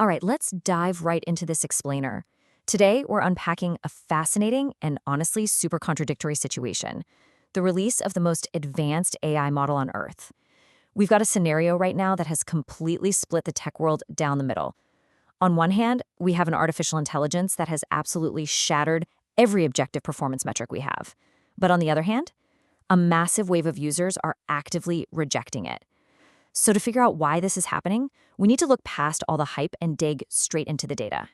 All right, let's dive right into this explainer. Today, we're unpacking a fascinating and honestly super contradictory situation: the release of the most advanced AI model on Earth. We've got a scenario right now that has completely split the tech world down the middle. On one hand, we have an artificial intelligence that has absolutely shattered every objective performance metric we have. But on the other hand, a massive wave of users are actively rejecting it. So to figure out why this is happening, we need to look past all the hype and dig straight into the data.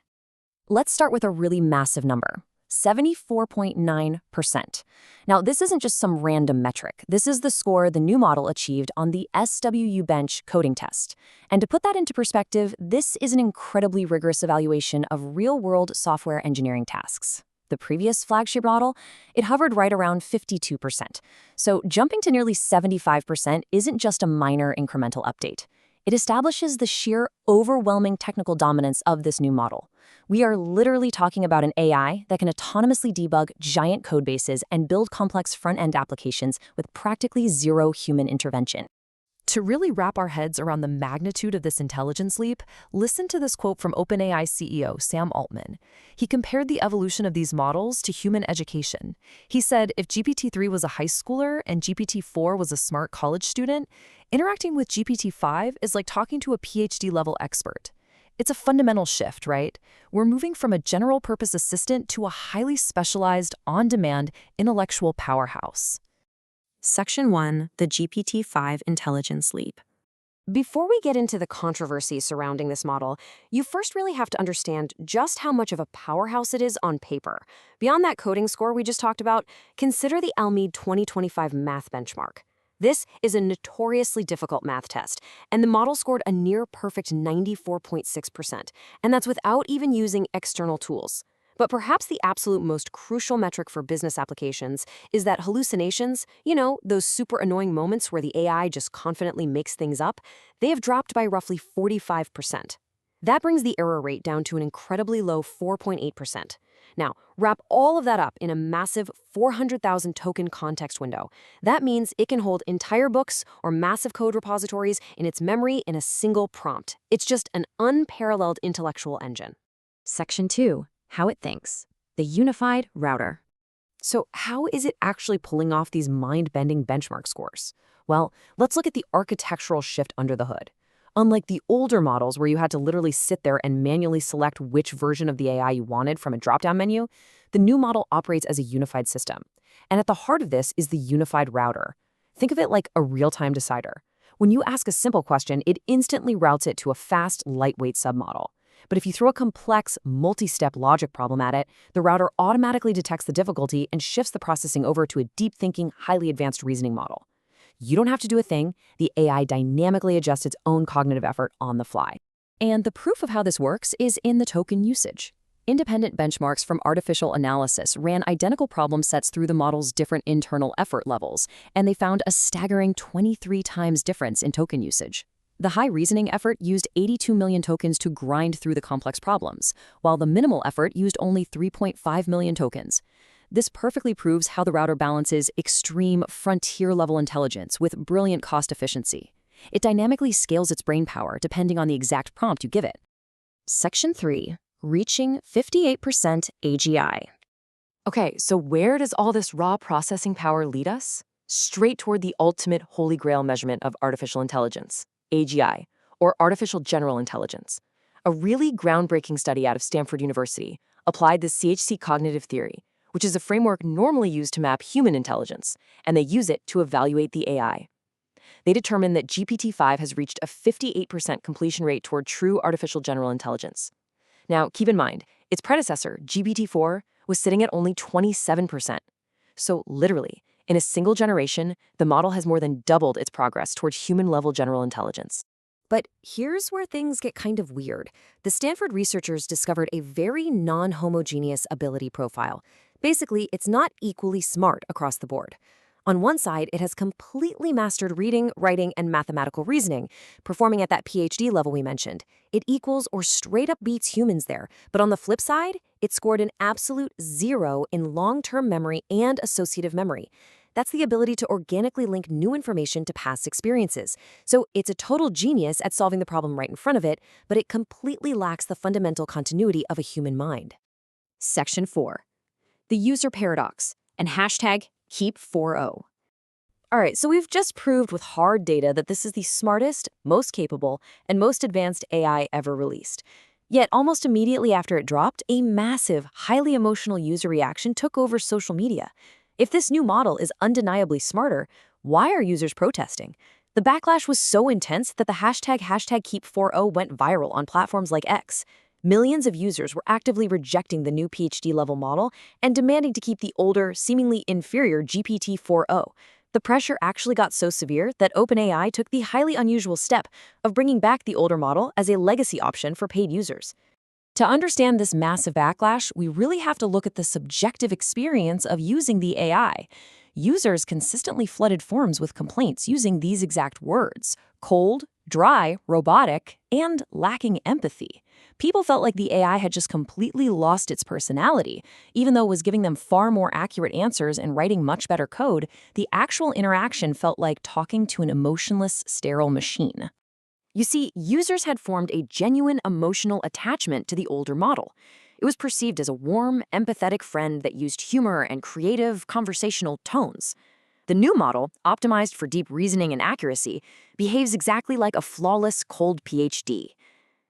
Let's start with a really massive number, 74.9%. Now, this isn't just some random metric. This is the score the new model achieved on the SWU Bench coding test. And to put that into perspective, this is an incredibly rigorous evaluation of real-world software engineering tasks. The previous flagship model, it hovered right around 52%. So jumping to nearly 75% isn't just a minor incremental update. It establishes the sheer, overwhelming technical dominance of this new model. We are literally talking about an AI that can autonomously debug giant code bases and build complex front-end applications with practically zero human intervention. To really wrap our heads around the magnitude of this intelligence leap, listen to this quote from OpenAI CEO Sam Altman. He compared the evolution of these models to human education. He said if GPT-3 was a high schooler and GPT-4 was a smart college student, interacting with GPT-5 is like talking to a PhD-level expert. It's a fundamental shift, right? We're moving from a general-purpose assistant to a highly specialized, on-demand, intellectual powerhouse. Section 1, the GPT-5 Intelligence Leap. Before we get into the controversy surrounding this model, you first really have to understand just how much of a powerhouse it is on paper. Beyond that coding score we just talked about, consider the Almeida 2025 math benchmark. This is a notoriously difficult math test, and the model scored a near-perfect 94.6%, and that's without even using external tools. But perhaps the absolute most crucial metric for business applications is that hallucinations, those super annoying moments where the AI just confidently makes things up, they have dropped by roughly 45%. That brings the error rate down to an incredibly low 4.8%. Now, wrap all of that up in a massive 400,000 token context window. That means it can hold entire books or massive code repositories in its memory in a single prompt. It's just an unparalleled intellectual engine. Section 2, how it thinks. The unified router. So how is it actually pulling off these mind-bending benchmark scores? Well, let's look at the architectural shift under the hood. Unlike the older models where you had to literally sit there and manually select which version of the AI you wanted from a drop-down menu, the new model operates as a unified system. And at the heart of this is the unified router. Think of it like a real-time decider. When you ask a simple question, it instantly routes it to a fast, lightweight submodel. But if you throw a complex, multi-step logic problem at it, the router automatically detects the difficulty and shifts the processing over to a deep-thinking, highly advanced reasoning model. You don't have to do a thing. The AI dynamically adjusts its own cognitive effort on the fly. And the proof of how this works is in the token usage. Independent benchmarks from artificial analysis ran identical problem sets through the model's different internal effort levels, and they found a staggering 23 times difference in token usage. The high reasoning effort used 82 million tokens to grind through the complex problems, while the minimal effort used only 3.5 million tokens. This perfectly proves how the router balances extreme frontier-level intelligence with brilliant cost efficiency. It dynamically scales its brain power depending on the exact prompt you give it. Section 3, reaching 58% AGI. Okay, so where does all this raw processing power lead us? Straight toward the ultimate holy grail measurement of artificial intelligence. AGI, or Artificial General Intelligence. A really groundbreaking study out of Stanford University applied the CHC cognitive theory, which is a framework normally used to map human intelligence, and they use it to evaluate the AI. They determined that GPT-5 has reached a 58% completion rate toward true artificial general intelligence. Now, keep in mind, its predecessor, GPT-4, was sitting at only 27%. So literally, in a single generation, the model has more than doubled its progress toward human-level general intelligence. But here's where things get kind of weird. The Stanford researchers discovered a very non-homogeneous ability profile. Basically, it's not equally smart across the board. On one side, it has completely mastered reading, writing, and mathematical reasoning, performing at that PhD level we mentioned. It equals or straight up beats humans there. But on the flip side, it scored an absolute 0 in long-term memory and associative memory. That's the ability to organically link new information to past experiences. So it's a total genius at solving the problem right in front of it, but it completely lacks the fundamental continuity of a human mind. Section 4. The user paradox and hashtag keep40. All right, so we've just proved with hard data that this is the smartest, most capable, and most advanced AI ever released. Yet, almost immediately after it dropped, a massive, highly emotional user reaction took over social media. If this new model is undeniably smarter, why are users protesting? The backlash was so intense that the hashtag keep40 went viral on platforms like X. Millions of users were actively rejecting the new PhD-level model and demanding to keep the older, seemingly inferior GPT-4o. The pressure actually got so severe that OpenAI took the highly unusual step of bringing back the older model as a legacy option for paid users. To understand this massive backlash, we really have to look at the subjective experience of using the AI. Users consistently flooded forums with complaints using these exact words: cold, dry, robotic, and lacking empathy. People felt like the AI had just completely lost its personality. Even though it was giving them far more accurate answers and writing much better code, the actual interaction felt like talking to an emotionless, sterile machine. You see, users had formed a genuine emotional attachment to the older model. It was perceived as a warm, empathetic friend that used humor and creative, conversational tones. The new model, optimized for deep reasoning and accuracy, behaves exactly like a flawless, cold PhD.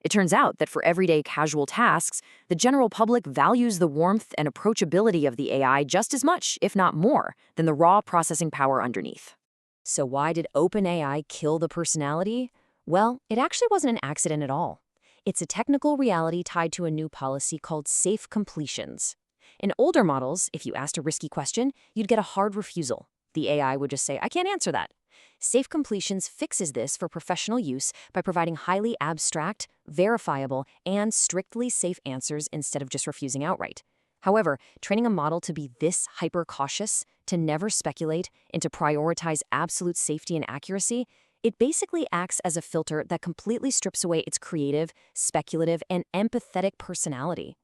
It turns out that for everyday casual tasks, the general public values the warmth and approachability of the AI just as much, if not more, than the raw processing power underneath. So why did OpenAI kill the personality? Well, it actually wasn't an accident at all. It's a technical reality tied to a new policy called safe completions. In older models, if you asked a risky question, you'd get a hard refusal. The AI would just say, "I can't answer that." Safe completions fixes this for professional use by providing highly abstract, verifiable, and strictly safe answers instead of just refusing outright. However, training a model to be this hyper-cautious, to never speculate, and to prioritize absolute safety and accuracy, it basically acts as a filter that completely strips away its creative, speculative, and empathetic personality.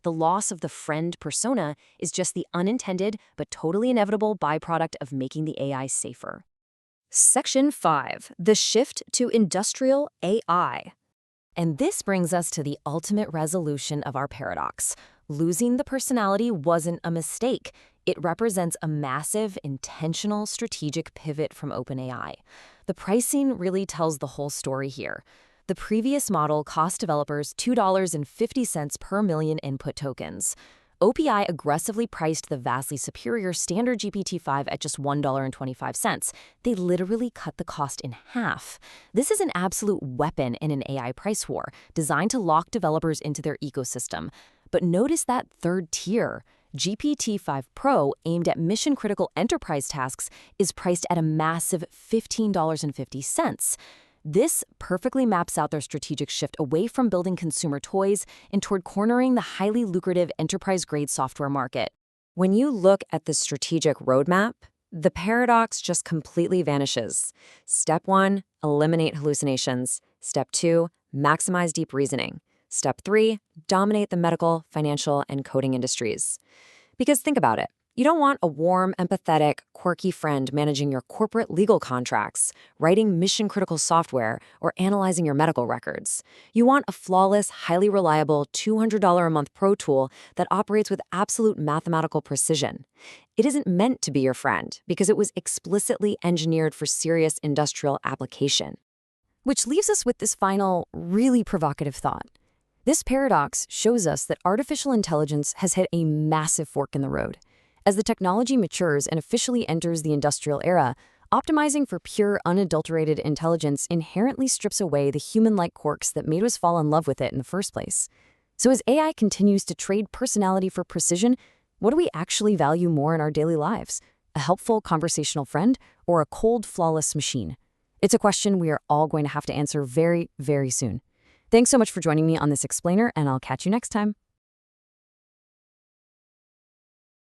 The loss of the friend persona is just the unintended but totally inevitable byproduct of making the AI safer. Section 5. The shift to industrial AI. And this brings us to the ultimate resolution of our paradox. Losing the personality wasn't a mistake. It represents a massive, intentional, strategic pivot from OpenAI. The pricing really tells the whole story here. The previous model cost developers $2.50 per million input tokens. OPI aggressively priced the vastly superior standard GPT-5 at just $1.25. They literally cut the cost in half. This is an absolute weapon in an AI price war, designed to lock developers into their ecosystem. But notice that third tier. GPT-5 Pro, aimed at mission-critical enterprise tasks, is priced at a massive $15.50. This perfectly maps out their strategic shift away from building consumer toys and toward cornering the highly lucrative enterprise-grade software market. When you look at the strategic roadmap, the paradox just completely vanishes. Step 1, eliminate hallucinations. Step 2, maximize deep reasoning. Step 3, dominate the medical, financial, and coding industries. Because think about it. You don't want a warm, empathetic, quirky friend managing your corporate legal contracts, writing mission-critical software, or analyzing your medical records. You want a flawless, highly reliable $200 a month pro tool that operates with absolute mathematical precision. It isn't meant to be your friend because it was explicitly engineered for serious industrial application. Which leaves us with this final, really provocative thought. This paradox shows us that artificial intelligence has hit a massive fork in the road. As the technology matures and officially enters the industrial era, optimizing for pure, unadulterated intelligence inherently strips away the human-like quirks that made us fall in love with it in the first place. So as AI continues to trade personality for precision, what do we actually value more in our daily lives? A helpful conversational friend or a cold, flawless machine? It's a question we are all going to have to answer very, very soon. Thanks so much for joining me on this explainer, and I'll catch you next time.